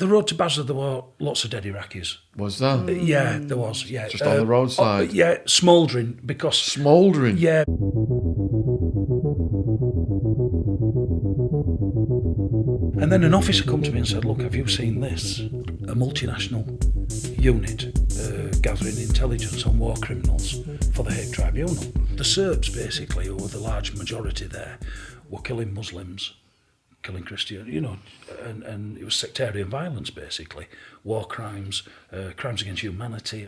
The road to Basra, there were lots of dead Iraqis. Was there? Yeah, there was, yeah. Just on the roadside? Yeah, smouldering, because... Smouldering? Yeah. And then an officer come to me and said, look, have you seen this? A multinational unit gathering intelligence on war criminals for the Hague Tribunal. The Serbs, basically, who were the large majority there, were killing Muslims, killing Christians, you know, and it was sectarian violence, basically. War crimes, crimes against humanity.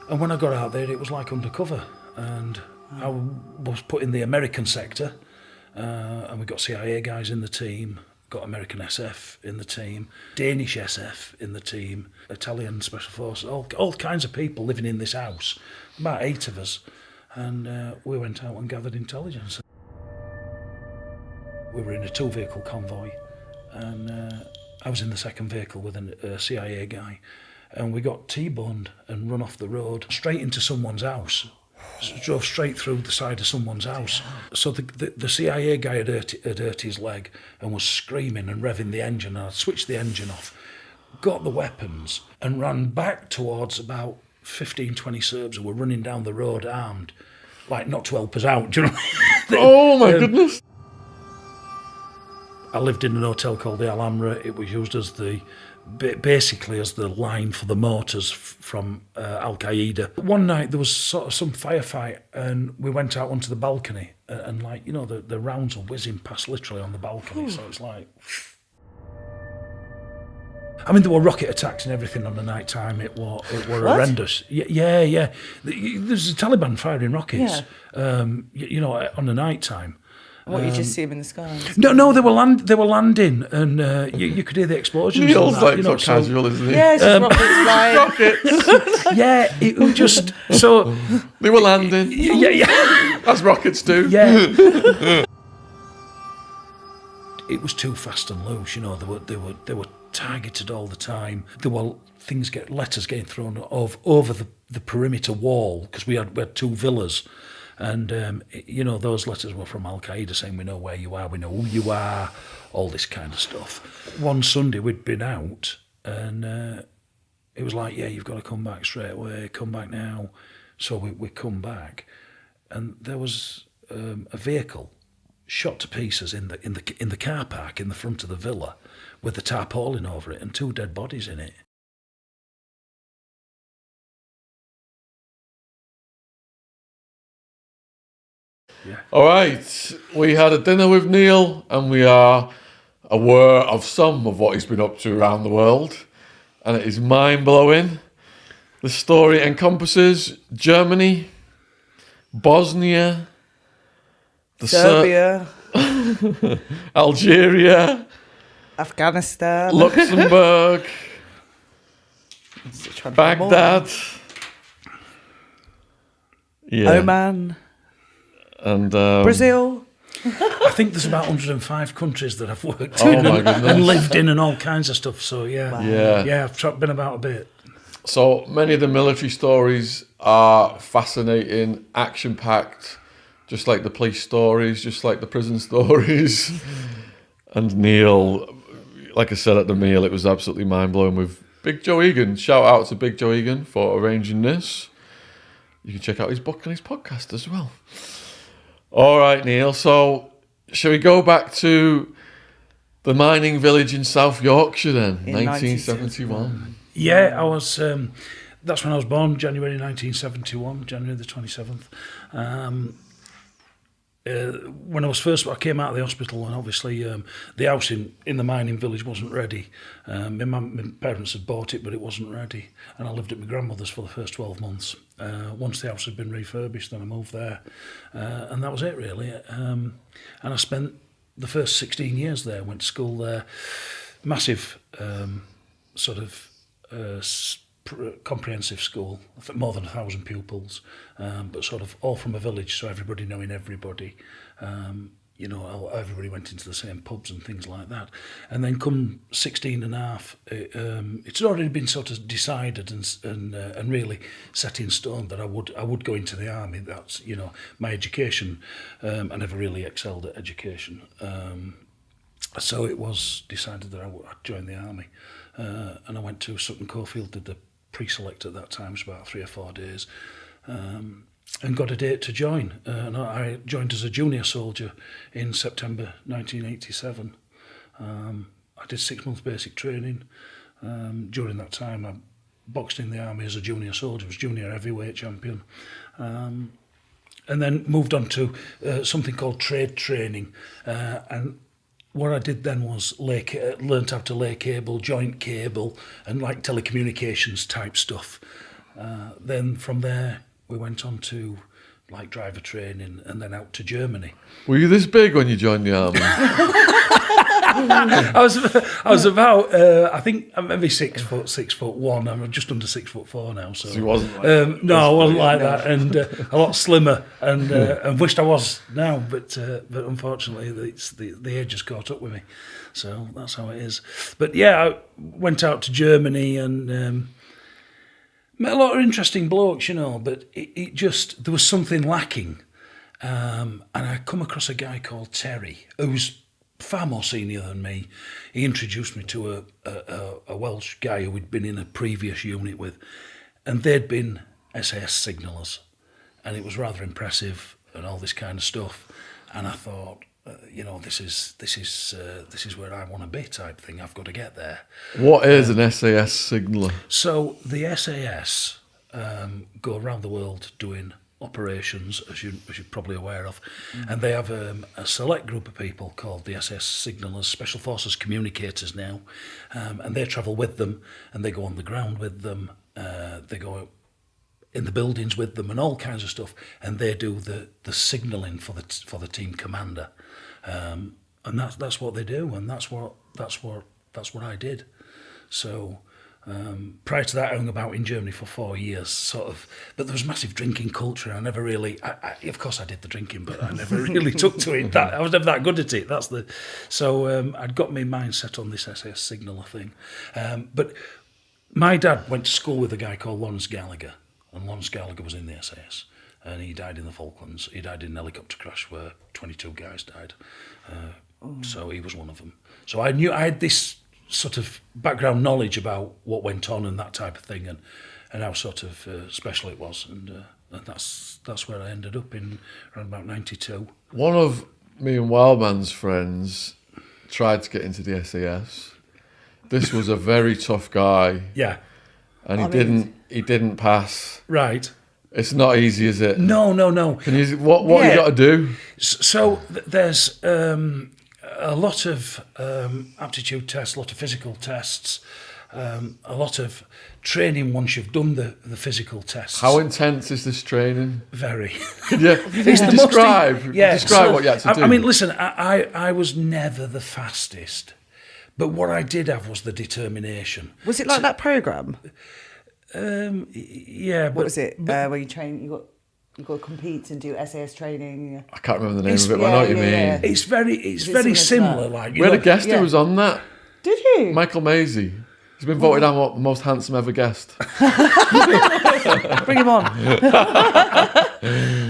And when I got out there, it was like undercover. And I was put in the American sector, and we got CIA guys in the team, got American SF in the team, Danish SF in the team, Italian Special Forces, all kinds of people living in this house, about 8 of us. And we went out and gathered intelligence. We were in a 2-vehicle convoy, and I was in the second vehicle with a CIA guy, and we got T-boned and run off the road straight into someone's house. Drove straight through the side of someone's house. So the CIA guy had hurt his leg and was screaming and revving the engine, and I switched the engine off, got the weapons and ran back towards about 15, 20 Serbs who were running down the road armed, like not to help us out, do you know? Oh my goodness. I lived in an hotel called the Alhambra. It was used as basically as the line for the mortars from Al-Qaeda. One night there was sort of some firefight, and we went out onto the balcony, and like, you know, the rounds were whizzing past literally on the balcony. So it's like, I mean, there were rocket attacks and everything on the night time. It were horrendous. Yeah. There's the Taliban firing rockets. Yeah. You know, on the night time. What, you just see them in the sky? No, they were landing, and you could hear the explosions. Neil's like, you know, so casual, isn't he? Yeah, it's just rockets flying. Rockets. Yeah, it was just so. They were landing. Yeah. As rockets do. Yeah. It was too fast and loose. You know, they were targeted all the time. There were letters getting thrown over the perimeter wall, because we had 2 villas. And, you know, those letters were from Al-Qaeda saying, we know where you are, we know who you are, all this kind of stuff. One Sunday we'd been out, and it was like, yeah, you've got to come back straight away, come back now. So we come back, and there was a vehicle shot to pieces in the car park in the front of the villa with the tarpaulin over it and 2 dead bodies in it. Yeah. All right, we had a dinner with Neil, and we are aware of some of what he's been up to around the world, and it is mind-blowing. The story encompasses Germany, Bosnia, Serbia, Algeria, Afghanistan, Luxembourg, Baghdad, Oman, and Brazil. I think there's about 105 countries that I've worked Oh in my goodness. and lived in and all kinds of stuff. So yeah, Wow. Yeah. I've been about a bit. So many of the military stories are fascinating, action-packed, just like the police stories, just like the prison stories. And Neil, like I said at the meal, it was absolutely mind-blowing with Big Joe Egan. Shout out to Big Joe Egan for arranging this. You can check out his book and his podcast as well. All right, Neil, so shall we go back to the mining village in South Yorkshire then, In 1971? Yeah, I was. That's when I was born, January 1971, January the 27th. When I came out of the hospital, and obviously the house in the mining village wasn't ready. My parents had bought it, but it wasn't ready, and I lived at my grandmother's for the first 12 months. Once the house had been refurbished, then I moved there, and that was it really. And I spent the first 16 years there, went to school there, massive comprehensive school, I think more than 1,000 pupils, but sort of all from a village, so everybody knowing everybody. You know, everybody went into the same pubs and things like that. And then come 16 and a half, it's already been sort of decided and really set in stone that I would go into the army. That's, you know, my education. I never really excelled at education. So it was decided that I'd join the army, and I went to Sutton Coldfield, did the pre-select at that time, it was about 3 or 4 days, and got a date to join. And I joined as a junior soldier in September 1987. I did 6 months basic training. During that time, I boxed in the army as a junior soldier, was junior heavyweight champion, and then moved on to something called trade training. And what I did then was learnt how to lay cable, joint cable, and like telecommunications type stuff. Then from there, we went on to like driver training, and then out to Germany. Were you this big when you joined the army? I was about I think I'm maybe 6'1". I'm just under 6'4" now. So he wasn't like no, I wasn't like that, and a lot slimmer, and wished I was now, but unfortunately the age has caught up with me. So that's how it is. But yeah, I went out to Germany and met a lot of interesting blokes, you know. But it just, there was something lacking, and I come across a guy called Terry, who's far more senior than me. He introduced me to a Welsh guy who we'd been in a previous unit with, and they'd been SAS signallers, and it was rather impressive and all this kind of stuff. And I thought, you know, this is where I want to be, type thing. I've got to get there. What is an SAS signaller? So the SAS go around the world doing operations, as you're probably aware of, and they have a select group of people called the SS Signallers, Special Forces Communicators now, and they travel with them, and they go on the ground with them, they go in the buildings with them, and all kinds of stuff, and they do the signalling for the team commander, and that's what they do, and that's what I did. So. Prior to that, I hung about in Germany for 4 years, sort of. But there was massive drinking culture. I never really, of course, I did the drinking, but I never really took to it. I was never that good at it. So I'd got my mind set on this SS signaller thing. But my dad went to school with a guy called Lawrence Gallagher, and Lawrence Gallagher was in the SAS, and he died in the Falklands. He died in an helicopter crash where 22 guys died. So he was one of them. So I knew I had this sort of background knowledge about what went on and that type of thing, and how sort of special it was, and that's where I ended up in around about 92. One of me and Wildman's friends tried to get into the SAS. This was a very tough guy. Yeah. And he didn't pass. Right. It's not easy, is it? No. Can you what you got to do? So there's a lot of aptitude tests, a lot of physical tests, a lot of training once you've done the physical tests. How intense is this training? Very. Yeah. Describe what you had to do. I mean, listen, I was never the fastest, but what I did have was the determination. Was it like that programme? Yeah. What was it? Where you train, you got to compete and do SAS training. I can't remember the name of it, but I know what you mean. Yeah. It's very similar. Like we had a guest who was on that. Did you? Michael Maisie. He's been voted out the most handsome ever guest. Bring him on.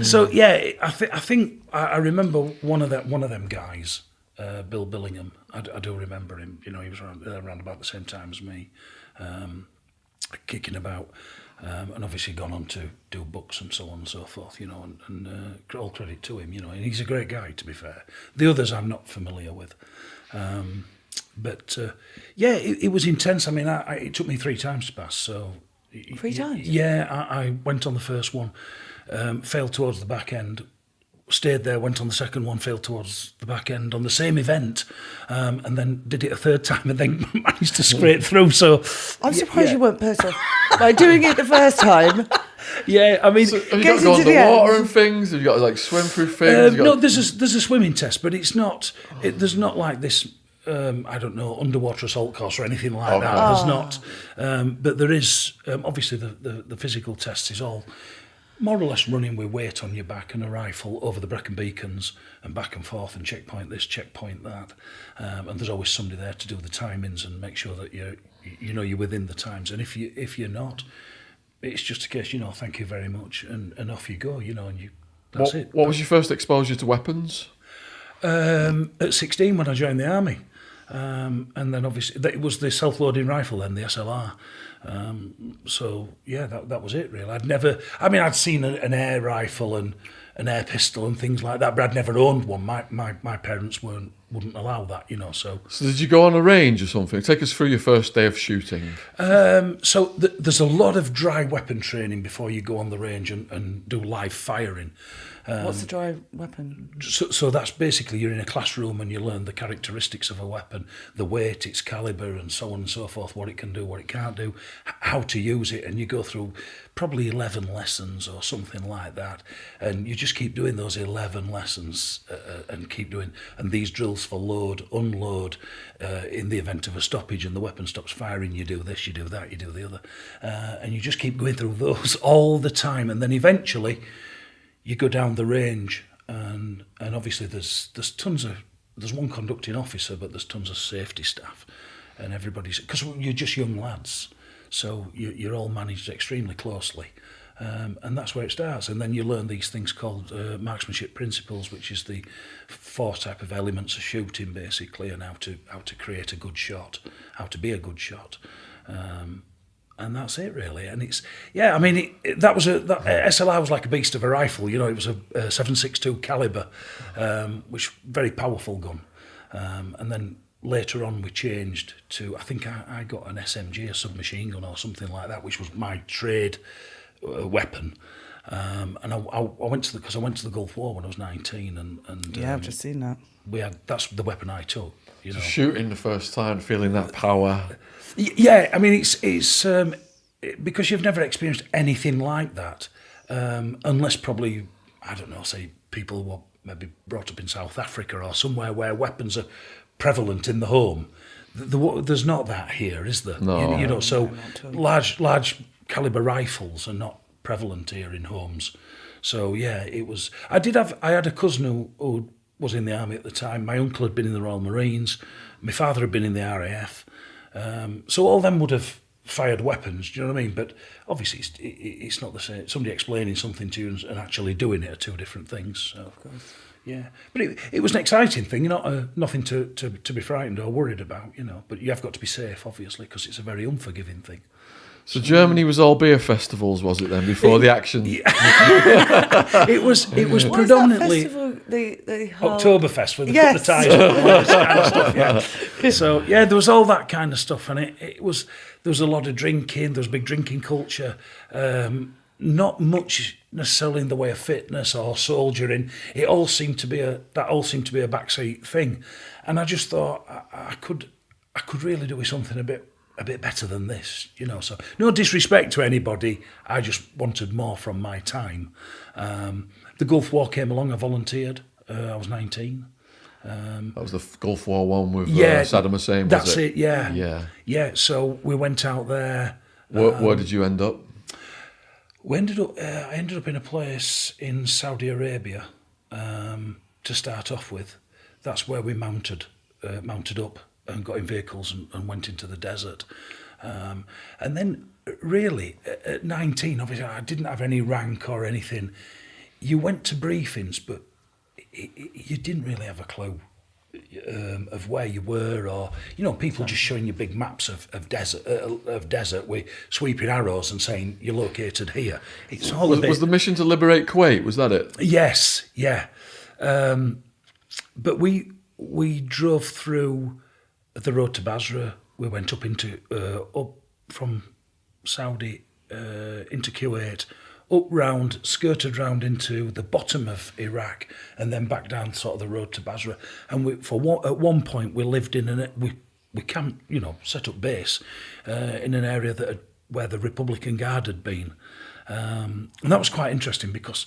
So yeah, I think I remember one of them guys, Bill Billingham. I do remember him. You know, he was around about the same time as me, kicking about. And obviously gone on to do books and so on and so forth, you know, and all credit to him, you know, and he's a great guy, to be fair. The others I'm not familiar with. But yeah, it was intense. I mean, it took me 3 times to pass, so... 3 times? Yeah, I went on the first one, failed towards the back end, stayed there, went on the second one, failed towards the back end on the same event, and then did it a 3rd time and then managed to scrape through. So I'm surprised you weren't pissed off by doing it the first time. Yeah, I mean, so have you got to go underwater and things? Have you got to like swim through things? No, there's a swimming test, but it's not. There's not like this. I don't know, underwater assault course or anything like that. There's not. But there is obviously the physical test is all more or less running with weight on your back and a rifle over the Brecon Beacons and back and forth and checkpoint this, checkpoint that. And there's always somebody there to do the timings and make sure that you're within the times. And if you're not, it's just a case, thank you very much, and off you go, and that's it. What was your first exposure to weapons? At 16 when I joined the army. And then obviously it was the self-loading rifle then, the SLR. So yeah, that was it really. I'd seen an air rifle and an air pistol and things like that, but I'd never owned one. My parents wouldn't allow that, So did you go on a range or something? Take us through your first day of shooting. So there's a lot of dry weapon training before you go on the range and do live firing. What's the dry weapon? So that's basically you're in a classroom and you learn the characteristics of a weapon, the weight, its caliber, and so on and so forth, what it can do, what it can't do, how to use it, and you go through probably 11 lessons or something like that, and you just keep doing those 11 lessons and keep doing, and these drills for load, unload, in the event of a stoppage and the weapon stops firing, you do this, you do that, you do the other, and you just keep going through those all the time, and then eventually you go down the range, and obviously there's one conducting officer, but there's tons of safety staff, and everybody's, because you're just young lads, so you're all managed extremely closely, and that's where it starts. And then you learn these things called marksmanship principles, which is the 4 type of elements of shooting basically, and how to create a good shot, how to be a good shot. And that's it really. And it's, yeah, I mean, that SLR was like a beast of a rifle, it was a 7.62 caliber, which very powerful gun. And then later on we changed to, I think I got an SMG, a submachine gun or something like that, which was my trade weapon. And I went to because I went to the Gulf War when I was 19, and Yeah, I've just seen that. That's the weapon I took. Shooting the first time, feeling that power. Yeah, I mean, it's because you've never experienced anything like that, unless probably, I don't know, say people were maybe brought up in South Africa or somewhere where weapons are prevalent in the home. There's not that here, is there? No. So large caliber rifles are not prevalent here in homes. So yeah, it was. I had a cousin who was in the army at the time. My uncle had been in the Royal Marines. My father had been in the RAF. So all them would have fired weapons, do you know what I mean? But obviously it's not the same. Somebody explaining something to you and actually doing it are two different things. So, of course. Yeah, but it was an exciting thing, nothing to be frightened or worried about, But you have got to be safe, obviously, because it's a very unforgiving thing. So Germany was all beer festivals, was it then, before the action? It was predominantly the whole... Oktoberfest with the Yes. ties and all this kind of stuff. Yeah. So yeah, there was all that kind of stuff, and there was a lot of drinking. There was a big drinking culture. Not much necessarily in the way of fitness or soldiering. That all seemed to be a backseat thing, and I just thought I could really do with something a bit better than this, So no disrespect to anybody, I just wanted more from my time. The Gulf War came along, I volunteered. I was 19. That was the Gulf War one with Saddam Hussein, was that's it? it, yeah. Yeah, so we went out there. Where did you end up? I ended up in a place in Saudi Arabia to start off with. That's where we mounted up and got in vehicles and went into the desert. And then really at 19, obviously I didn't have any rank or anything. You went to briefings, but you didn't really have a clue of where you were, or people just showing you big maps of desert with sweeping arrows and saying you're located here. It's all was the mission to liberate Kuwait? Was that it? Yes, yeah. But we drove through the road to Basra. We went up from Saudi into Kuwait, skirted round into the bottom of Iraq, and then back down sort of the road to Basra. And at one point we lived we camped, set up base in an area where the Republican Guard had been, and that was quite interesting because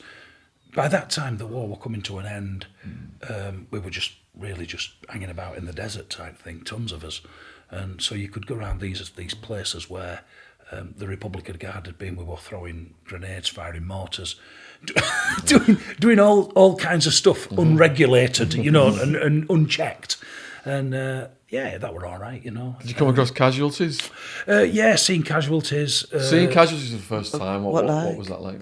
by that time the war was coming to an end. We were just hanging about in the desert type thing, tons of us, and so you could go around these places where the Republican Guard had been. We were throwing grenades, firing mortars, doing all kinds of stuff, unregulated, and unchecked, and that were all right, Did you come across casualties? Yeah, seeing casualties. Seeing casualties for the first time. What was that like?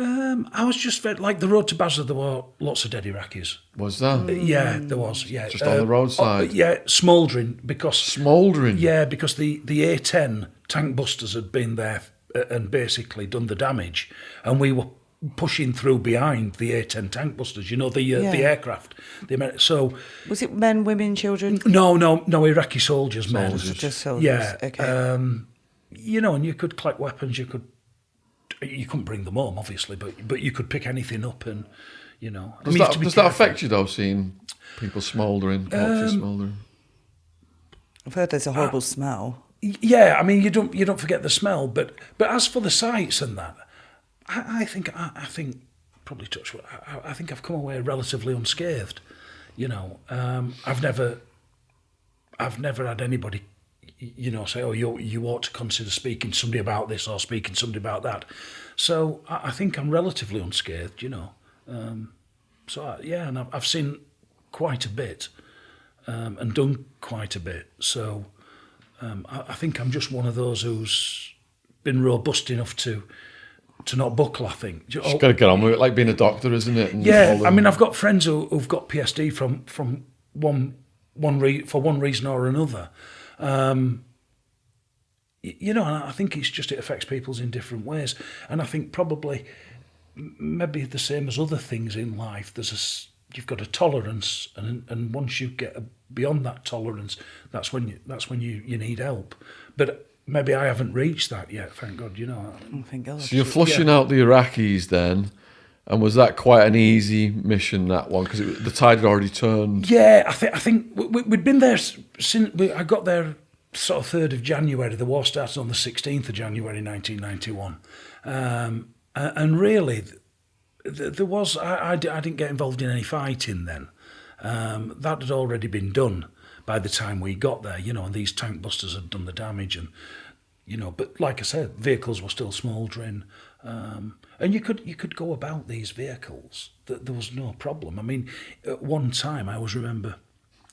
I was just like the road to Basra. There were lots of dead Iraqis. Was there? Yeah, there was. Yeah, Just on the roadside? Yeah, smouldering because Smouldering? Yeah, because the A10 tank busters had been there and basically done the damage, and we were pushing through behind the A10 tank busters. You know, the aircraft. So was it men, women, children? no, Iraqi soldiers, men. Just soldiers. Yeah. Okay. You know, and you could collect weapons. You couldn't bring them home, obviously, but you could pick anything up, and you know. Does that affect you though, seeing people smouldering, corpses smouldering? I've heard there's a horrible smell. Yeah, I mean, you don't forget the smell, but as for the sights and that, I think probably touch wood, I think I've come away relatively unscathed. You know, I've never had anybody, you know, say, oh, you ought to consider speaking to somebody about this or speaking to somebody about that. So I think I'm relatively unscathed, you know. And I've seen quite a bit and done quite a bit. So I think I'm just one of those who's been robust enough to not buckle, I think. Just got to get on with it, like being a doctor, isn't it? And yeah, I mean, I've got friends who've got PSD from for one reason or another. You know, and I think it affects people in different ways. And I think probably maybe the same as other things in life, you've got a tolerance, and once you get beyond that tolerance, that's when you need help. But maybe I haven't reached that yet, thank God, you know. Oh, thank God. So you're flushing out the Iraqis then, and was that quite an easy mission, that one? Because the tide had already turned. Yeah, I think we'd been there since I got there sort of 3rd of January. The war started on the 16th of January 1991. And really, there was, I didn't get involved in any fighting then. That had already been done by the time we got there, you know, and these tank busters had done the damage, and, you know, but like I said, vehicles were still smouldering, and you could go about these vehicles. There was no problem. I mean, at one time, I always remember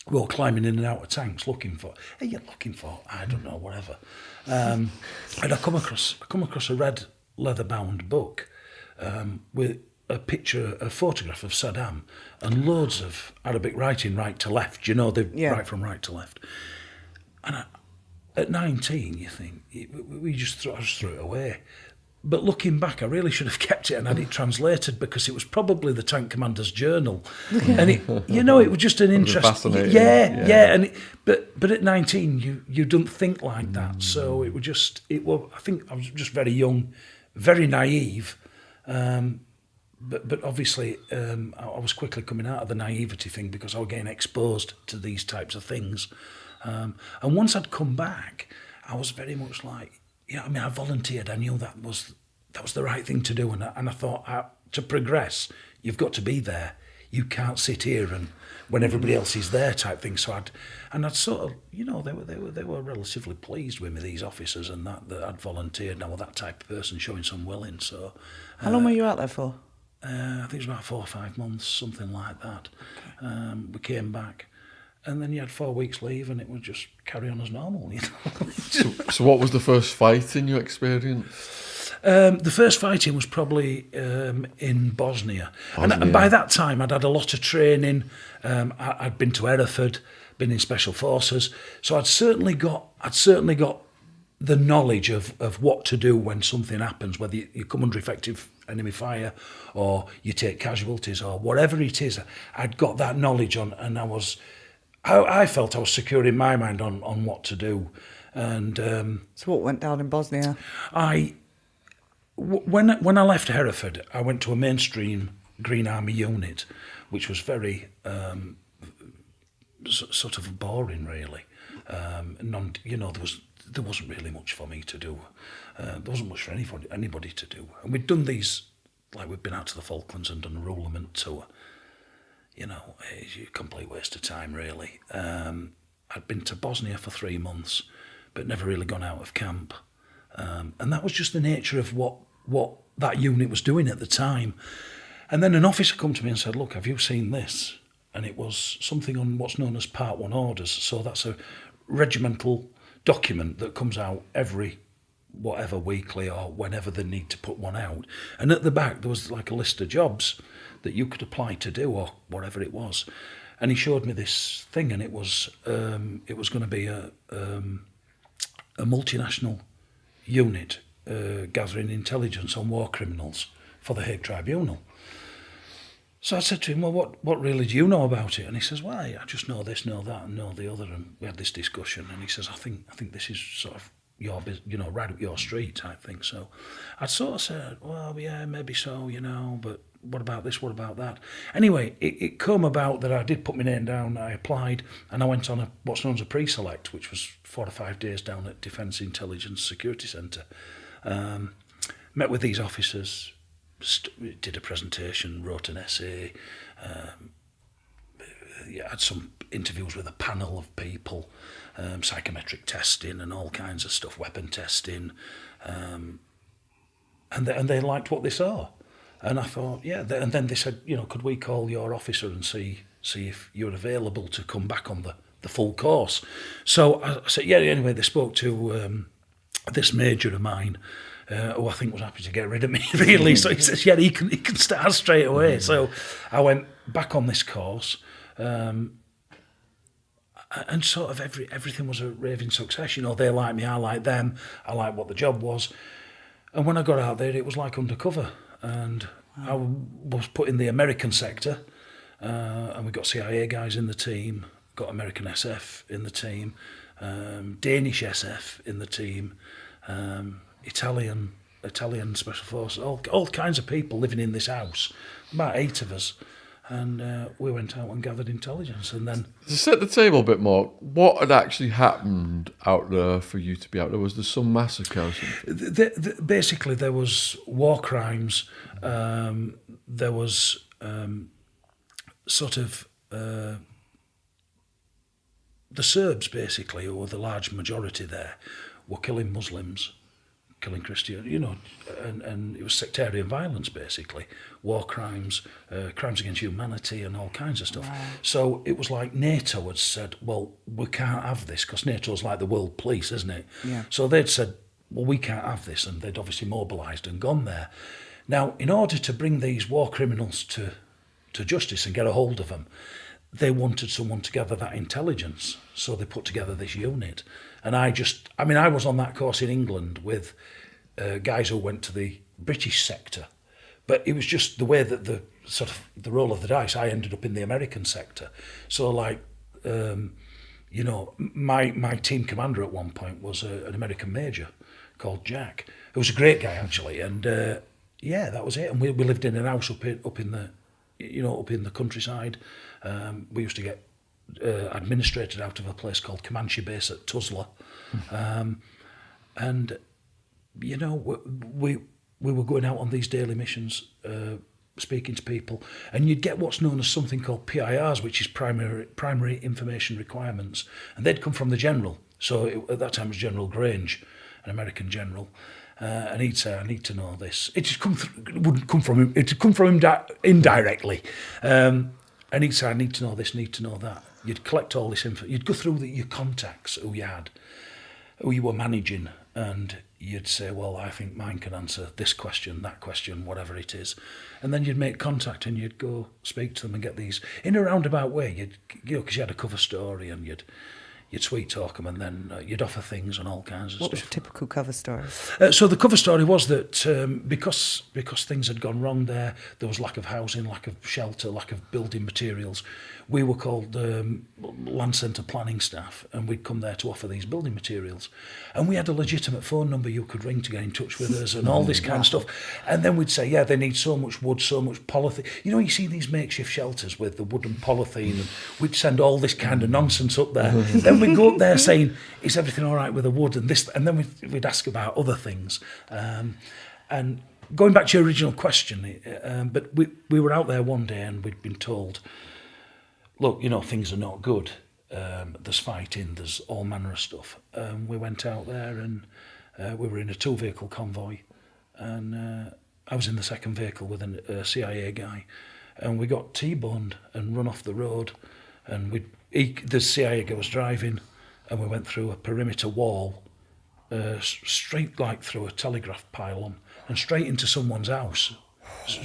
we were climbing in and out of tanks looking for, I don't know, whatever. And I come across a red leather-bound book with a photograph of Saddam, and loads of Arabic writing right to left, you know, they write from right to left. And at 19, you think, I just threw it away. But looking back, I really should have kept it and had it translated, because it was probably the Tank Commander's Journal. And it was just an interest. Fascinating. Yeah. But at 19, you don't think like that. So I think I was just very young, very naive. But obviously, I was quickly coming out of the naivety thing, because I was getting exposed to these types of things. And once I'd come back, I was very much like, you know, I mean, I volunteered. I knew that was the right thing to do, and I thought, to progress, you've got to be there. You can't sit here and when everybody else is there type thing. So I'd sort of, you know, they were relatively pleased with me, these officers, and that I'd volunteered. Now, that type of person showing some willing. So how long were you out there for? I think it was about 4 or 5 months, something like that. Okay. We came back, and then you had 4 weeks leave, and it would just carry on as normal. You know? So what was the first fighting you experienced? The first fighting was probably in Bosnia. And by that time I'd had a lot of training. I'd been to Hereford, been in Special Forces, so I'd certainly got the knowledge of what to do when something happens, whether you come under effective enemy fire or you take casualties or whatever it is. I'd got that knowledge on, and I felt I was secure in my mind on what to do. And so what went down in Bosnia? When I left Hereford, I went to a mainstream Green Army unit, which was very sort of boring, really. There wasn't really much for me to do. There wasn't much for anybody to do. And we'd done these, like we'd been out to the Falklands and done a rulement tour. You know, it's a complete waste of time, really. I'd been to Bosnia for 3 months, but never really gone out of camp. And that was just the nature of what that unit was doing at the time. And then an officer come to me and said, look, have you seen this? And it was something on what's known as Part 1 orders. So that's a regimental document that comes out every whatever weekly or whenever they need to put one out. And at the back there was like a list of jobs that you could apply to do or whatever it was. And he showed me this thing, and it was going to be a multinational unit gathering intelligence on war criminals for the Hague Tribunal. So I said to him, well, what really do you know about it? And he says, well, I just know this, know that, and know the other. And we had this discussion, and he says, I think this is sort of your, right up your street type thing. So I sort of said, well, yeah, maybe so, but what about this, what about that? Anyway, it come about that I did put my name down, I applied, and I went on what's known as a pre-select, which was 4 or 5 days down at Defence Intelligence Security Centre. Met with these officers, did a presentation, wrote an essay, had some interviews with a panel of people, psychometric testing and all kinds of stuff, weapon testing, and they liked what they saw. And I thought, yeah, and then they said, could we call your officer and see if you're available to come back on the full course? So I said, yeah, anyway, they spoke to this major of mine, who I think was happy to get rid of me, really. So he says, yeah, he can start straight away. So I went back on this course, and sort of everything was a raving success. They liked me, I liked them, I liked what the job was. And when I got out there, it was like undercover. And I was put in the American sector, and we got CIA guys in the team, got American SF in the team, Danish SF in the team, Italian special forces, all kinds of people living in this house, about 8 of us. And we went out and gathered intelligence, and then... To set the table a bit more, what had actually happened out there for you to be out there? Was there some massacre or something? Basically, there was war crimes. There was the Serbs, basically, who were the large majority there, were killing Muslims, killing Christians, and it was sectarian violence, basically, war crimes, crimes against humanity, and all kinds of stuff. Wow. So it was like NATO had said, well, we can't have this, because NATO's like the world police, isn't it? Yeah. So they'd said, well, we can't have this, and they'd obviously mobilised and gone there. Now, in order to bring these war criminals to justice and get a hold of them, they wanted someone to gather that intelligence, so they put together this unit. And I was on that course in England with guys who went to the British sector, but it was just the way that the roll of the dice, I ended up in the American sector. So my team commander at one point was an American major called Jack, who was a great guy actually, and that was it. And we lived in an house up in the countryside. We used to get administrated out of a place called Comanche Base at Tuzla, and we were going out on these daily missions, speaking to people, and you'd get what's known as something called PIRs, which is primary information requirements, and they'd come from the general. So at that time it was General Grange, an American general, and he'd say, I need to know this. It wouldn't come from him. It'd come from him indirectly. And he'd say, I need to know this, need to know that. You'd collect all this info. You'd go through your contacts who you had, who you were managing, and you'd say, well, I think mine can answer this question, that question, whatever it is. And then you'd make contact and you'd go speak to them and get these, in a roundabout way, because you had a cover story, and you'd sweet talk them, and then you'd offer things and all kinds of stuff. What was a typical cover story? So the cover story was that because things had gone wrong there was lack of housing, lack of shelter, lack of building materials. We were called land centre planning staff, and we'd come there to offer these building materials. And we had a legitimate phone number you could ring to get in touch with us and all this kind of stuff. And then we'd say, yeah, they need so much wood, so much polythene. You see these makeshift shelters with the wood and polythene, and we'd send all this kind of nonsense up there. Then we'd go up there saying, is everything all right with the wood and this? And then we'd ask about other things. And going back to your original question, but we were out there one day and we'd been told, look, things are not good. There's fighting, there's all manner of stuff. We went out there and we were in a 2-vehicle convoy, and I was in the second vehicle with a CIA guy, and we got T-boned and run off the road, and the CIA guy was driving, and we went through a perimeter wall straight like through a telegraph pylon and straight into someone's house.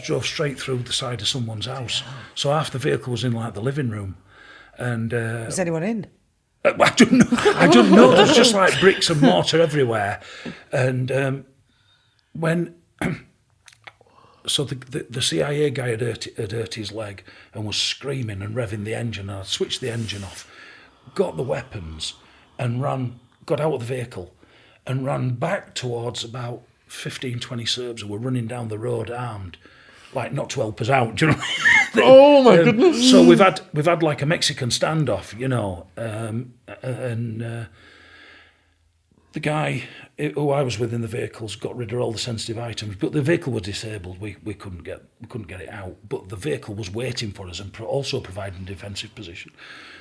Drove straight through the side of someone's house. So half the vehicle was in like the living room. And Was anyone in? I don't know. I don't know. There's just like bricks and mortar everywhere. And when so the CIA guy had hurt his leg and was screaming and revving the engine, and I switched the engine off, got the weapons and got out of the vehicle and ran back towards about 15, 20 Serbs who were running down the road armed, like not to help us out, do you know what I mean? Oh my goodness. So we've had like a Mexican standoff, you know, the guy who I was with in the vehicles got rid of all the sensitive items, but the vehicle was disabled. We couldn't get it out, but the vehicle was waiting for us and also providing a defensive position.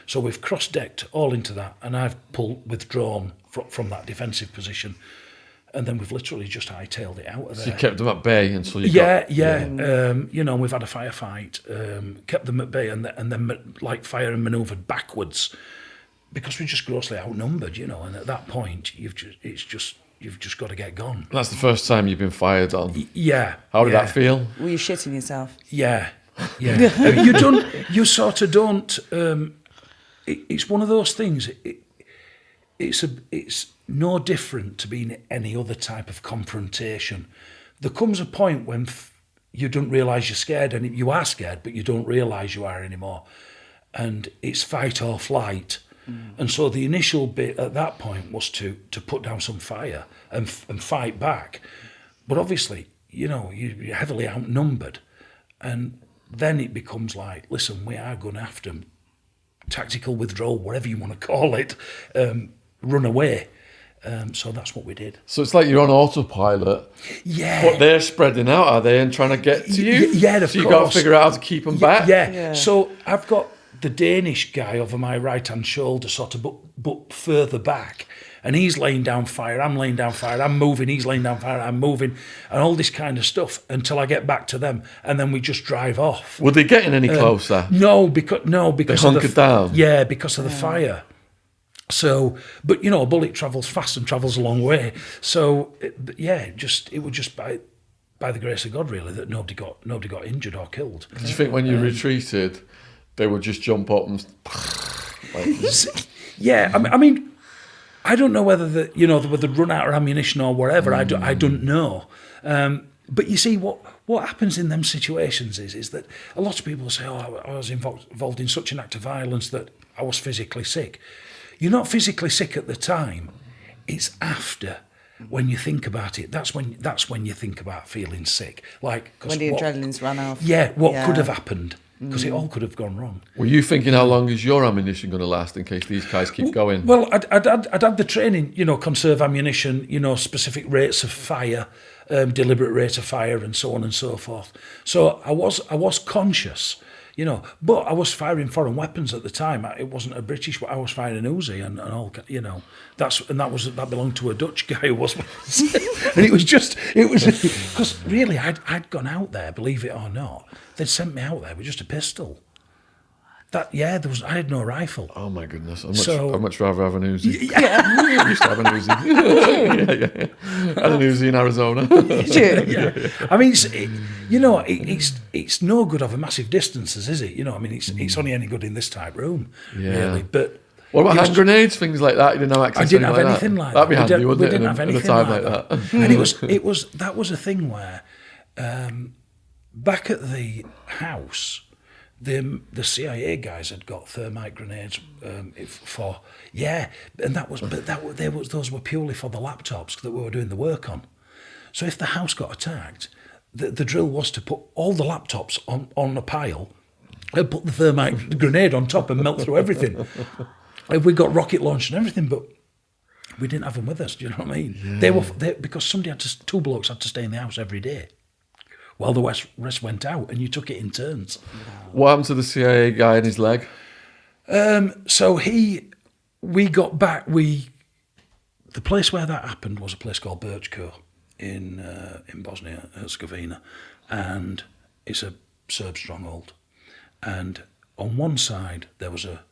So we've cross-decked all into that, and I've withdrawn from that defensive position, and then we've literally just hightailed it out of there. So you kept them at bay until you got... Yeah. You know, we've had a firefight, kept them at bay, and then like fire and manoeuvred backwards, because we're just grossly outnumbered, you know, and at that point, you've just got to get gone. That's the first time you've been fired on. Yeah. How did that feel? Were you shitting yourself? Yeah. You sort of don't. It's one of those things. It's no different to being any other type of confrontation. There comes a point when you don't realise you're scared, and you are scared, but you don't realise you are anymore, and it's fight or flight. And so the initial bit at that point was to put down some fire and fight back. But obviously, you know, you're heavily outnumbered. And then it becomes like, listen, we are going to have to tactical withdrawal, whatever you want to call it, run away. So that's what we did. So it's like you're on autopilot. Yeah. But they're spreading out, are they, and trying to get to you? Yeah, of course. So you've got to figure out how to keep them back? Yeah. So I've got the Danish guy over my right-hand shoulder, sort of, but further back. And he's laying down fire, I'm laying down fire, I'm moving, he's laying down fire, I'm moving, and all this kind of stuff until I get back to them, and then we just drive off. Were they getting any closer? No, because they hunkered down? Yeah, because of the fire. So, but you know, a bullet travels fast and travels a long way. So, it was just by the grace of God, really, that nobody got injured or killed. Did you think when you retreated, they would just jump up and Yeah, I mean, I don't know whether they'd run out of ammunition or whatever. I don't know. But you see, what happens in them situations is that a lot of people say, "Oh, I was involved in such an act of violence that I was physically sick." You're not physically sick at the time. It's after. When you think about it, that's when you think about feeling sick. Like when the adrenaline's run off. Yeah, what could have happened? Because it all could have gone wrong. Were you thinking, how long is your ammunition going to last in case these guys keep going? Well, I'd had the training, you know, conserve ammunition, you know, specific rates of fire, deliberate rate of fire, and so on and so forth. So I was conscious, you know, but I was firing foreign weapons at the time. It wasn't a British. I was firing an Uzi and all, you know. That belonged to a Dutch guy who was, and it was because really I'd gone out there, believe it or not. They'd sent me out there with just a pistol. I had no rifle. Oh my goodness! I'd much rather have an Uzi. I used to have an Uzi. I had an Uzi in Arizona. Yeah. I mean, it's no good over massive distances, is it? You know, I mean, it's only any good in this type room, really. But what about hand grenades, things like that? You didn't have access. I didn't have anything like that. That'd be handy, wouldn't it? We didn't have anything like that. And that was a thing where, back at the house, the CIA guys had got thermite grenades and those were purely for the laptops that we were doing the work on. So if the house got attacked, the drill was to put all the laptops on a pile and put the thermite grenade on top and melt through everything. We got rocket launched and everything, but we didn't have them with us. Do you know what I mean? Yeah. Because two blokes had to stay in the house every day while the rest went out, and you took it in turns. What happened to the CIA guy and his leg? So we got back. The place where that happened was a place called Birchko in Bosnia Herzegovina, and it's a Serb stronghold. And on one side there was a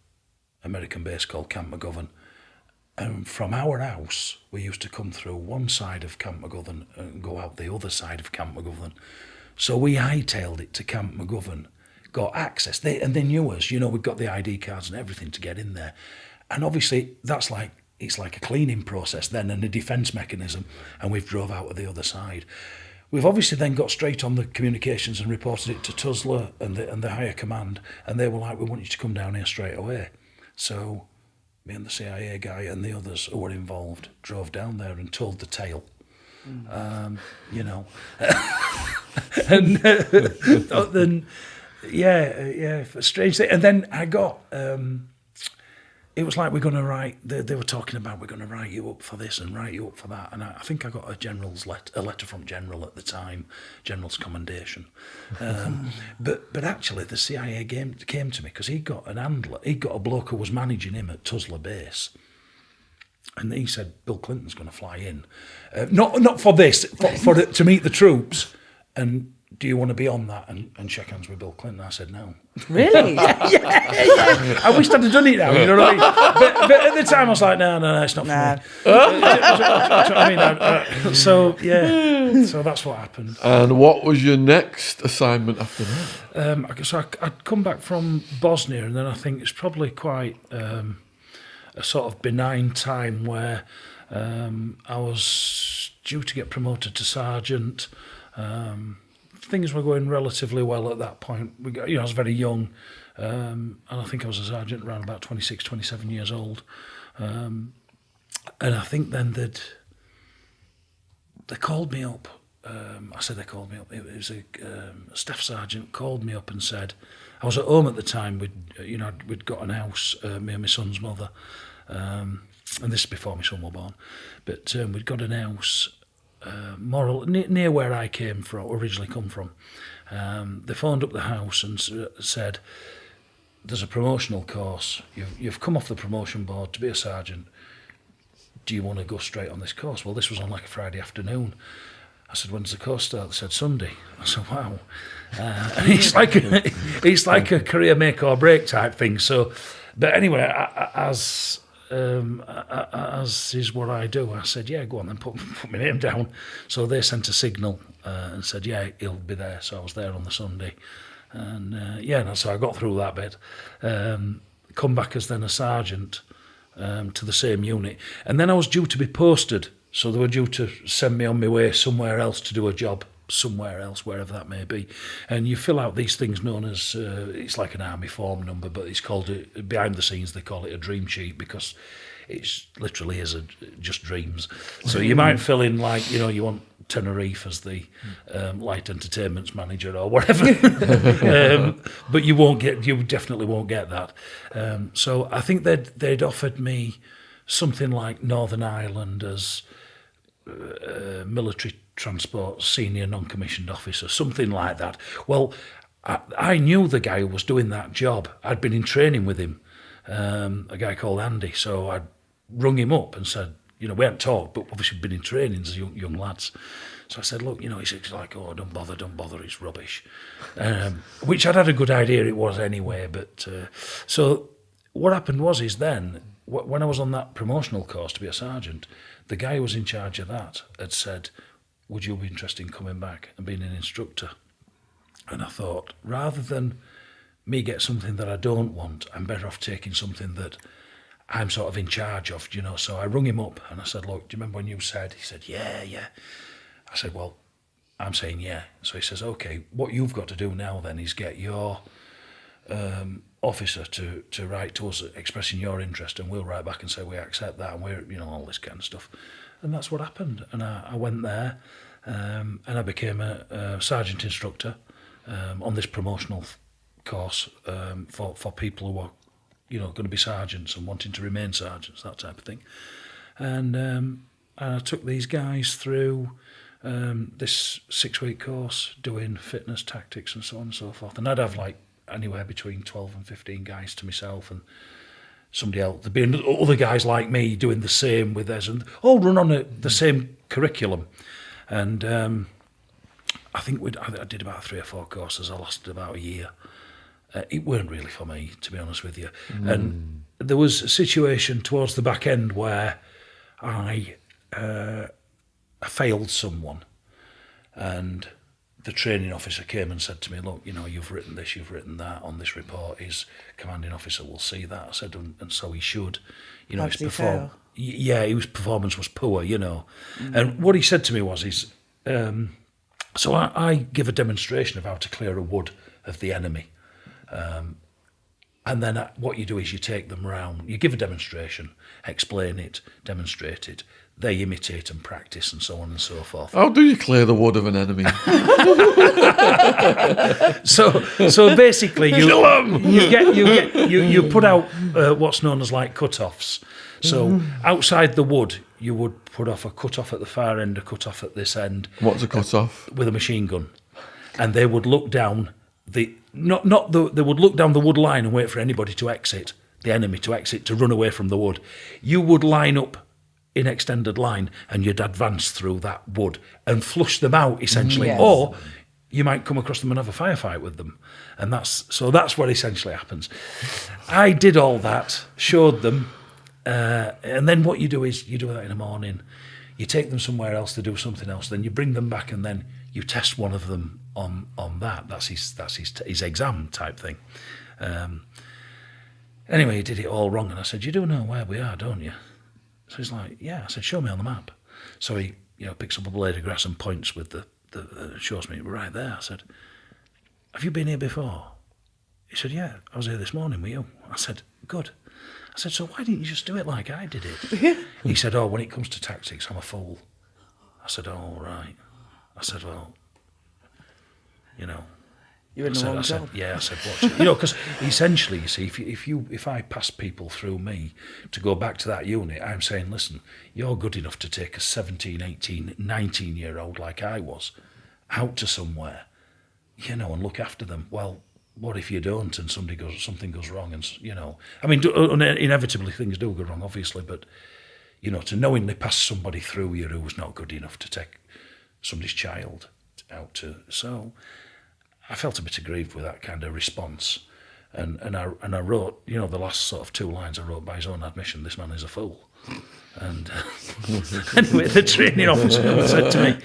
American base called Camp McGovern, And from our house, we used to come through one side of Camp McGovern and go out the other side of Camp McGovern. So we hightailed it to Camp McGovern, got access. They knew us, you know, we'd got the ID cards and everything to get in there. And obviously, it's like a cleaning process then and a defence mechanism, and we've drove out of the other side. We've obviously then got straight on the communications and reported it to Tuzla and the higher command, and they were like, we want you to come down here straight away. So me and the CIA guy and the others who were involved drove down there and told the tale, you know. And then, yeah, strange thing. And then I got, it was like we're going to write, they were talking about we're going to write you up for this and write you up for that. And I think I got a letter from General at the time, General's commendation. But actually the CIA came to me because he got an handler, he got a bloke who was managing him at Tuzla Base. And he said, Bill Clinton's going to fly in. Not for this, to meet the troops. And do you want to be on that and shake hands with Bill Clinton? I said, no. Really? yeah. I wished I'd have done it now, you know what I mean? But at the time I was like, no, it's not for me. Do you know what I mean? So that's what happened. And what was your next assignment after that? So I'd come back from Bosnia, and then I think it's probably quite a sort of benign time where I was due to get promoted to sergeant. Things were going relatively well at that point. I was very young, and I think I was a sergeant around about 26, 27 years old. And I think then they called me up. I said they called me up. It was a staff sergeant called me up and said, I was at home at the time. We'd got an house, me and my son's mother, and this is before my son was born. But we'd got an house. Near where I originally come from. They phoned up the house and said, there's a promotional course. You've come off the promotion board to be a sergeant. Do you want to go straight on this course? Well, this was on like a Friday afternoon. I said, when does the course start? They said, Sunday. I said, wow. And it's like a career make or break type thing. So, but anyway, as is what I do, I said, yeah, go on then, put my name down. So they sent a signal and said, yeah, he'll be there. So I was there on the Sunday. And so I got through that bit. Come back as then a sergeant to the same unit. And then I was due to be posted. So they were due to send me on my way somewhere else to do a job, somewhere else, wherever that may be. And you fill out these things known as, it's like an army form number, but it's called, behind the scenes, they call it a dream sheet because it's literally just dreams. So you might fill in like, you want Tenerife as the light entertainments manager or whatever. But you definitely won't get that. So I think they'd offered me something like Northern Ireland as military transport senior non-commissioned officer, something like that. Well, I knew the guy who was doing that job. I'd been in training with him, a guy called Andy. So I rung him up and said, we hadn't talked, but obviously been in training as young lads. So I said, look, he's like, oh, don't bother, it's rubbish. Which I'd had a good idea it was anyway. But so what happened is then, when I was on that promotional course to be a sergeant, the guy who was in charge of that had said, would you be interested in coming back and being an instructor? And I thought, rather than me get something that I don't want, I'm better off taking something that I'm sort of in charge of, So I rung him up and I said, look, do you remember when you said? He said, yeah. I said, well, I'm saying yeah. So he says, okay, what you've got to do now then is get your officer to write to us expressing your interest, and we'll write back and say we accept that, and we're all this kind of stuff. And that's what happened. And I went there and I became a sergeant instructor on this promotional course for people who are going to be sergeants and wanting to remain sergeants, that type of thing. And I took these guys through this 6-week course doing fitness, tactics and so on and so forth. And I'd have like anywhere between 12 and 15 guys to myself and somebody else. There'd be other guys like me doing the same with us and all run on the same curriculum. And I think I did about 3 or 4 courses. I lasted about a year. It weren't really for me, to be honest with you. And there was a situation towards the back end where I failed someone, and the training officer came and said to me, look, you've written this, you've written that on this report, his commanding officer will see that. I said, and so he should. How did he fail? Yeah, his performance was poor, And what he said to me was, so I give a demonstration of how to clear a wood of the enemy. And then what you do is you take them round, you give a demonstration, explain it, demonstrate it, they imitate and practice and so on and so forth. How do you clear the wood of an enemy? So basically you put out what's known as like cut-offs. So outside the wood, you would put off a cut-off at the far end, a cut-off at this end. What's a cut-off? With a machine gun. And they would look down they would look down the wood line and wait for anybody to exit, the enemy to exit, to run away from the wood. You would line up in extended line and you'd advance through that wood and flush them out, essentially. Yes. Or you might come across them and have a firefight with them. And that's what essentially happens. I did all that, showed them, and then what you do is you do that in the morning. You take them somewhere else to do something else, then you bring them back and then you test one of them on that. That's his exam type thing. Anyway, he did it all wrong, and I said, you do know where we are, don't you? So he's like, yeah. I said, show me on the map. So he picks up a blade of grass and points with the shows me right there. I said, have you been here before? He said, yeah, I was here this morning with you. I said, good. I said, so why didn't you just do it like I did it? He said, oh, when it comes to tactics, I'm a fool. I said, oh, right. I said, well, You're in the wrong job. Yeah, I said, watch it. Because essentially, you see, if I pass people through me to go back to that unit, I'm saying, listen, you're good enough to take a 17, 18, 19-year-old like I was out to somewhere, and look after them. Well, what if you don't and something goes wrong? And, I mean, inevitably things do go wrong, obviously, but, to knowingly pass somebody through you who's not good enough to take somebody's child out to... So I felt a bit aggrieved with that kind of response. And I wrote, the last sort of 2 lines I wrote by his own admission, this man is a fool. And anyway, the training officer said to me,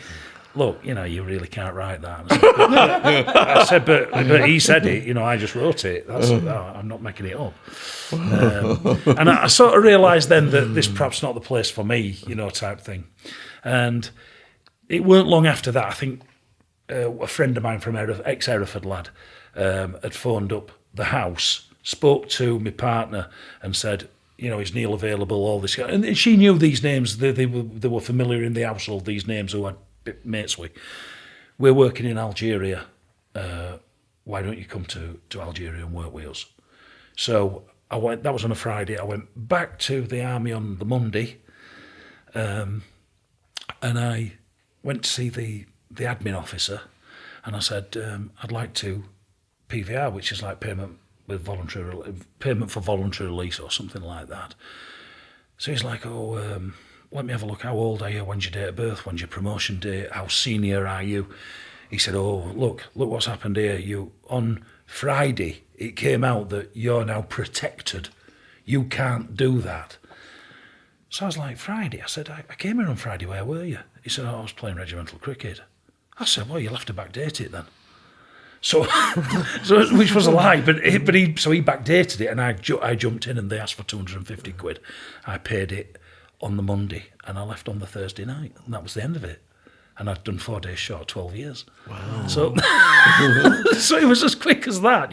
look, you really can't write that. I said, but he said it, I just wrote it. I'm not making it up. And I sort of realised then that this perhaps not the place for me, type thing. And it weren't long after that, I think a friend of mine from ex-Hereford lad had phoned up the house, spoke to my partner and said, is Neil available, all this. And she knew these names, they were familiar in the household, these names who I'd mates with. We're working in Algeria. Why don't you come to Algeria and work with us? So I went. That was on a Friday. I went back to the army on the Monday, and I went to see the admin officer, and I said, I'd like to PVR, which is like payment for voluntary release or something like that. So he's like, let me have a look. How old are you? When's your date of birth? When's your promotion date? How senior are you? He said, look what's happened here. On Friday, it came out that you're now protected. You can't do that. So I was like, Friday? I said, I came here on Friday. Where were you? He said, I was playing regimental cricket. I said, well, you'll have to backdate it then. So which was a lie, but he backdated it, and I jumped in, and they asked for 250 quid. I paid it on the Monday, and I left on the Thursday night, and that was the end of it. And I'd done 4 days short, 12 years. Wow! So, so it was as quick as that,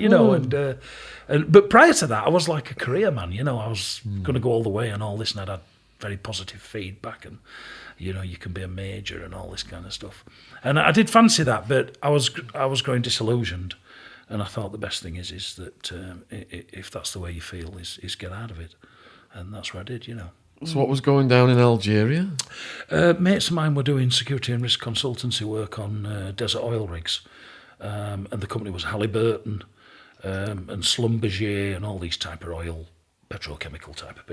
But prior to that, I was like a career man. I was going to go all the way and all this, and I'd had very positive feedback, and you can be a major and all this kind of stuff. And I did fancy that, but I was growing disillusioned, and I thought the best thing is that if that's the way you feel, is get out of it, and that's what I did. So what was going down in Algeria? Mates of mine were doing security and risk consultancy work on desert oil rigs, and the company was Halliburton and Schlumberger and all these type of oil, petrochemical type of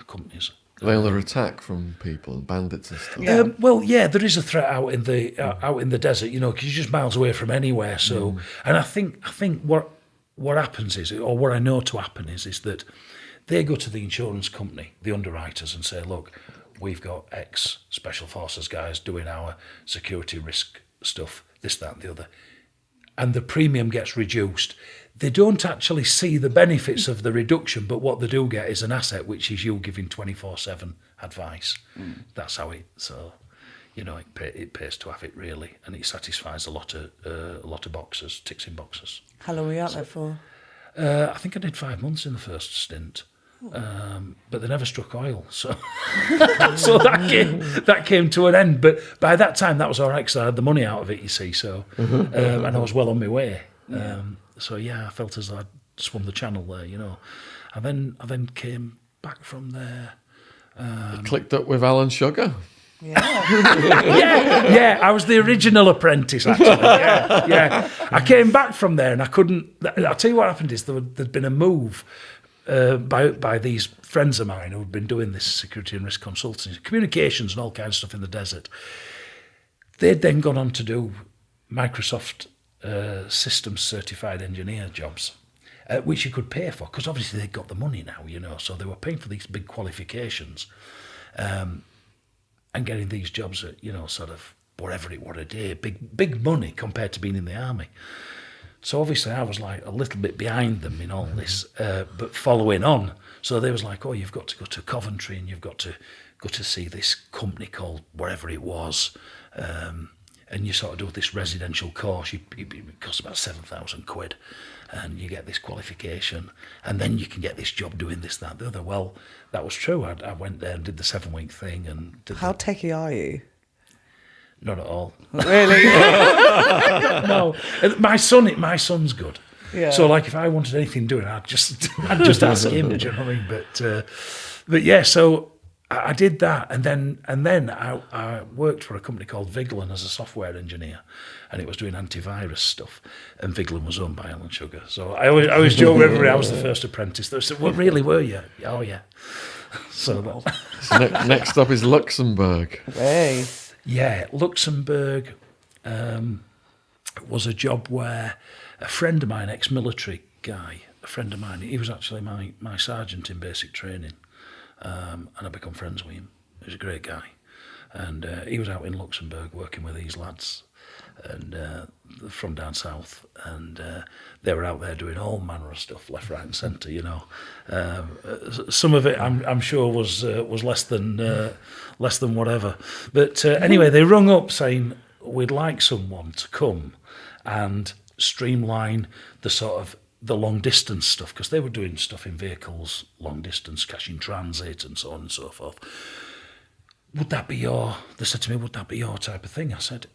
companies. They under attack from people and bandits and stuff. Yeah. There is a threat out in the desert, because you're just miles away from anywhere. So, and I think what happens is, or what I know to happen is that They go to the insurance company, the underwriters, and say, look, we've got X Special Forces guys doing our security risk stuff, this, that, and the other. And the premium gets reduced. They don't actually see the benefits of the reduction, but what they do get is an asset, which is you giving 24/7 advice. That's how it. So, you know, it pays to have it really, and it satisfies a lot of boxes, ticks in boxes. How long were you out there for? I think I did 5 months in the first stint, but they never struck oil, so so that came to an end. But by that time, that was all right because I had the money out of it, you see. So and I was well on my way. So yeah, I felt as though I'd swum the channel there, you know. I then came back from there. You clicked up with Alan Sugar. Yeah, I was the original apprentice, actually. Yeah. I came back from there and I couldn't. I'll tell you what happened is there'd been a move by these friends of mine who had been doing this security and risk consulting, communications and all kinds of stuff in the desert. They'd then gone on to do Microsoft systems certified engineer jobs, which you could pay for because obviously they'd got the money now, you know, so they were paying for these big qualifications. And getting these jobs at, you know, sort of whatever it was a day, big money compared to being in the army. So obviously I was like a little bit behind them in all this, but following on. So they was like, oh, you've got to go to Coventry and you've got to go to see this company called whatever it was. And you sort of do this residential course. It costs about 7,000 quid. And you get this qualification, and then you can get this job doing this, that, the other. Well, that was true. I went there and did the 7-week thing. And How techie are you? Not at all. Really? No. My son's good. Yeah. So, like, if I wanted anything doing, I'd just ask him. Do you know what I mean? But yeah. So I did that, and then I worked for a company called Vigilin as a software engineer, and it was doing antivirus stuff. And Vigilin was owned by Alan Sugar, so I always joke with everybody I was the first apprentice. They said, "Well, really, were you?" Oh yeah. So Next up is Luxembourg. Hey. Yeah, Luxembourg was a job where a friend of mine, ex-military guy, he was actually my sergeant in basic training. And I become friends with him. He was a great guy. And he was out in Luxembourg working with these lads and from down south. And they were out there doing all manner of stuff, left, right and centre, you know. Some of it, I'm sure, was less than whatever. But anyway, they rung up saying, we'd like someone to come and streamline the long distance stuff, because they were doing stuff in vehicles, long distance, cash in transit and so on and so forth. They said to me, would that be your type of thing? I said,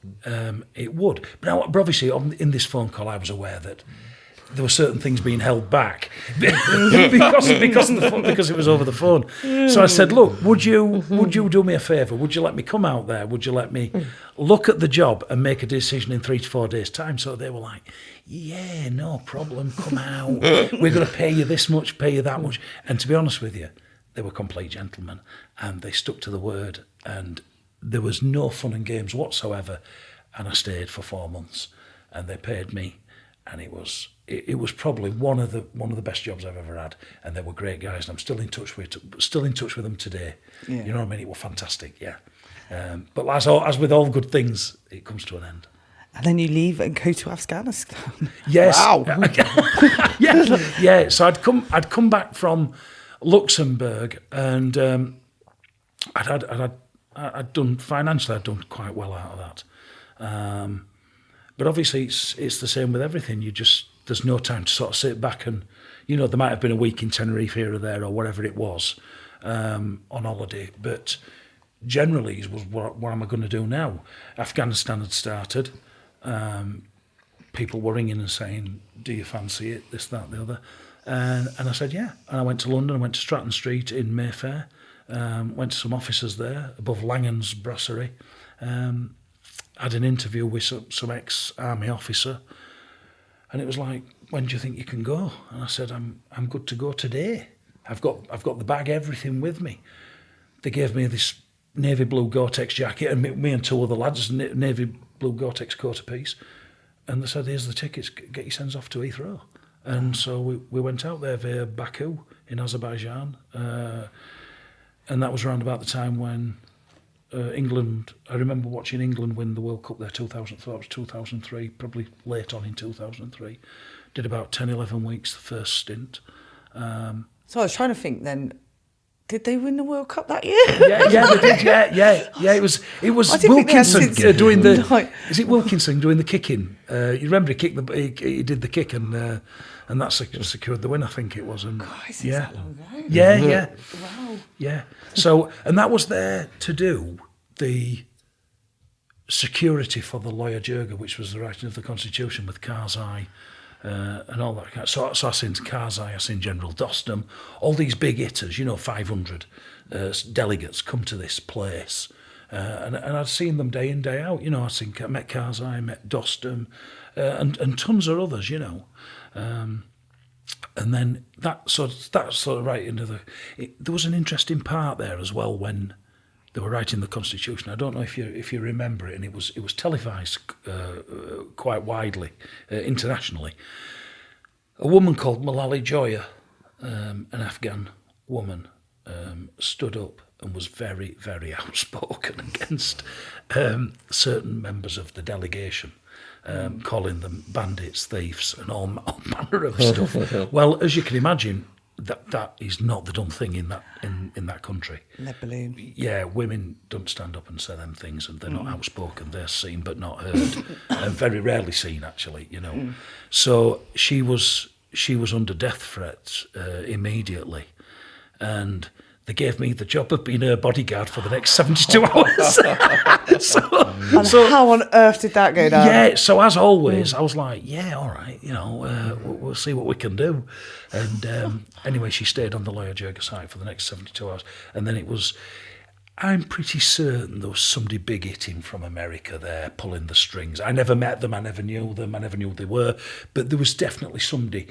it would. But obviously in this phone call, I was aware that there were certain things being held back because it was over the phone. So I said, look, would you do me a favour? Would you let me come out there? Would you let me look at the job and make a decision in 3 to 4 days' time? So they were like, yeah, no problem, come out. We're going to pay you this much, pay you that much. And to be honest with you, they were complete gentlemen and they stuck to the word, and there was no fun and games whatsoever. And I stayed for 4 months and they paid me, and it was probably one of the best jobs I've ever had, and they were great guys, and I'm still in touch with them today. Yeah. You know what I mean? It was fantastic, yeah. But as with all good things, it comes to an end. And then you leave and go to Afghanistan. Yes. Wow. Yeah. So I'd come back from Luxembourg, and I'd done financially. I'd done quite well out of that. But obviously, it's the same with everything. There's no time to sort of sit back and, you know, there might have been a week in Tenerife here or there or whatever it was on holiday. But generally, it was what am I going to do now? Afghanistan had started. People were ringing and saying, do you fancy it? This, that, the other. And I said, yeah. And I went to London. I went to Stratton Street in Mayfair. Went to some offices there above Langan's Brasserie. Had an interview with some ex-army officer, and it was like, when do you think you can go? And I said, I'm good to go today. I've got the bag, everything with me. They gave me this navy blue Gore-Tex jacket, and me and 2 other lads, navy blue Gore-Tex coat apiece, and they said, here's the tickets, get your sends off to Heathrow. And so we went out there via Baku in Azerbaijan, and that was around about the time when England, I remember watching England win the World Cup there, 2003, probably late on in 2003. Did about 10, 11 weeks, the first stint. So I was trying to think then, did they win the World Cup that year? Yeah, they did. Yeah. It was Wilkinson doing the. No. Is it Wilkinson doing the kicking? You remember he did the kick and that secured the win. I think it was. And Christ, is that long ago? Yeah. Wow. Yeah. So, and that was there to do the security for the Loya Jirga, which was the writing of the Constitution with Karzai. And all that kind of, so I seen Karzai, I seen General Dostum, all these big hitters, 500 delegates come to this place, and I'd seen them day in, day out. I met Karzai, met Dostum, and tons of others, and then that sort of right into there was an interesting part there as well when they were writing the Constitution. I don't know if you remember it, and it was televised quite widely internationally. A woman called Malala Joya, an Afghan woman, stood up and was very, very outspoken against certain members of the delegation, calling them bandits, thieves, and all manner of stuff. Well, as you can imagine, that is not the done thing in that country. Lebanon. Yeah, women don't stand up and say them things, and they're not outspoken. They're seen but not heard, and very rarely seen actually. So she was under death threats immediately, and they gave me the job of being her bodyguard for the next 72 hours. How on earth did that go down? Yeah, so as always, I was like, yeah, all right, we'll see what we can do. And anyway, she stayed on the Loya Jirga site for the next 72 hours. And then I'm pretty certain there was somebody big hitting from America there, pulling the strings. I never met them, I never knew them, I never knew who they were. But there was definitely somebody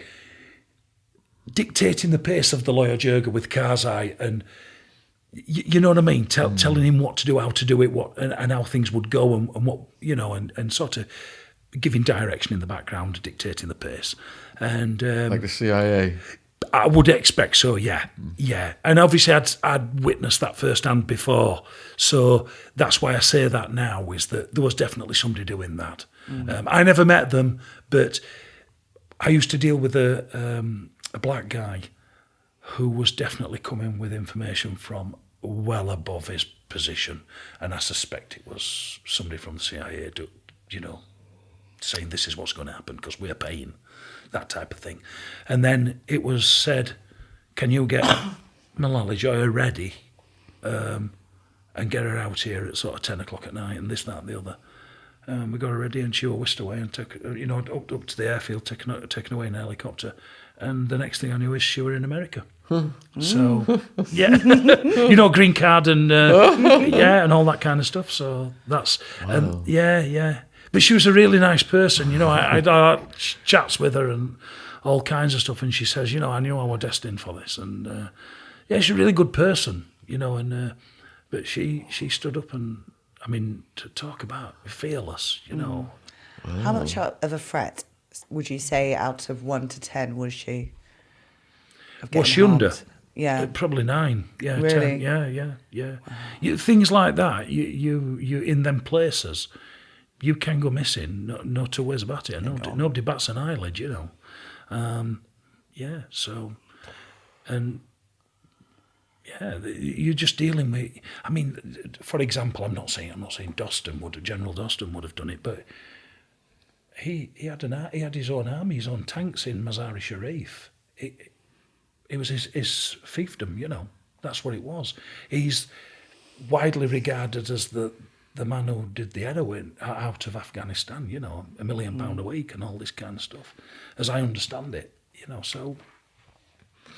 dictating the pace of the Loya Jirga with Karzai, and you know what I mean, telling him what to do, how to do it, and how things would go, and what and sort of giving direction in the background, dictating the pace, and like the CIA. I would expect so, yeah. And obviously, I'd witnessed that firsthand before, so that's why I say that now, is that there was definitely somebody doing that. I never met them, but I used to deal with a black guy who was definitely coming with information from well above his position, and I suspect it was somebody from the CIA, saying this is what's going to happen because we're paying, that type of thing. And then it was said, can you get Malala Joya ready and get her out here at sort of 10 o'clock at night, and this, that, and the other. We got her ready, and she was whisked away and took, up to the airfield, taken away in a helicopter. And the next thing I knew is she were in America. So, yeah, green card and and all that kind of stuff. So that's, wow. Yeah. But she was a really nice person. I had chats with her and all kinds of stuff. And she says, I knew I was destined for this. And she's a really good person, and but she stood up and, to talk about fearless, Wow. How much of a threat would you say out of 1 to 10 was she? Was she under? Yeah. Probably 9. Yeah, really? 10. Yeah. Wow. Things like that, you in them places, you can go missing. No two ways about it. Nobody bats an eyelid, so, and you're just dealing with. For example, I'm not saying General Dostum would have done it, but he had his own army, his own tanks in Mazar-i-Sharif. It was his fiefdom, That's what it was. He's widely regarded as the man who did the heroin out of Afghanistan. £1 million a week and all this kind of stuff, as I understand it. So.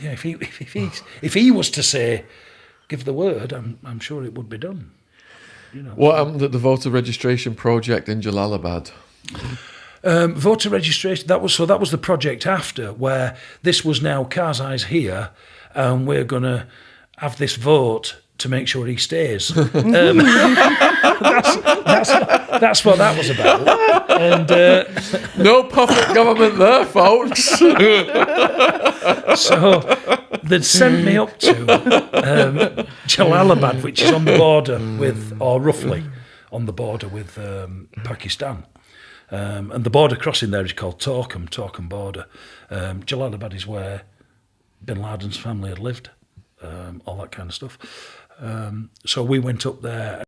Yeah, if he was to say, give the word, I'm sure it would be done. What happened at the voter registration project in Jalalabad? Voter registration. That was the project after, where this was now Karzai's here, and we're going to have this vote to make sure he stays. That's what that was about. And No puppet government there, folks. so they'd sent me up to Jalalabad, which is on the border with, or roughly on the border with Pakistan. And the border crossing there is called Torkham border. Jalalabad is where Bin Laden's family had lived, all that kind of stuff. So we went up there.